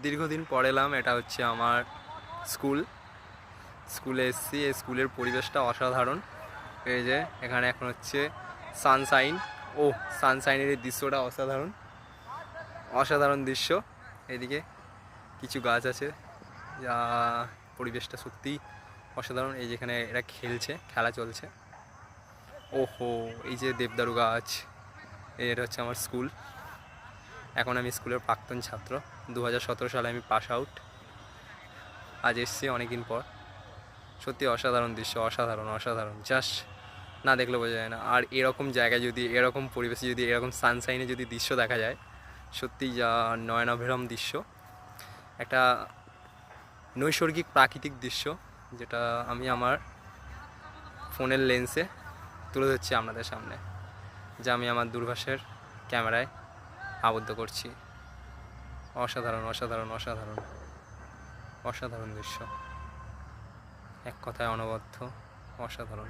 দীর্ঘদিন পরে এলাম। এটা হচ্ছে আমার স্কুলে এসেছি। এই স্কুলের পরিবেশটা অসাধারণ। এই যে এখানে এখন হচ্ছে সানশাইনের এই দৃশ্যটা অসাধারণ দৃশ্য। এদিকে কিছু গাছ আছে, যা পরিবেশটা সত্যিই অসাধারণ। এই যেখানে এরা খেলা চলছে। ওহো, এই যে দেবদারু গাছ। এটা হচ্ছে আমার স্কুল। এখন আমি স্কুলের প্রাক্তন ছাত্র। 2017 সালে আমি পাস আউট। আজ এসছি অনেকদিন পর। সত্যি অসাধারণ দৃশ্য, অসাধারণ জাস্ট না দেখলে বোঝা যায় না। আর এরকম জায়গায় যদি, এরকম পরিবেশে যদি, এরকম সানশাইনে যদি দৃশ্য দেখা যায়, সত্যিই যা নয়নাভিরাম দৃশ্য, একটা নৈসর্গিক প্রাকৃতিক দৃশ্য, যেটা আমি আমার ফোনের লেন্সে তুলে ধরছি আপনাদের সামনে, যা আমি আমার দূরভাষের ক্যামেরায় আবদ্ধ করছি। অসাধারণ দৃশ্য, এক কথায় অনবদ্য, অসাধারণ।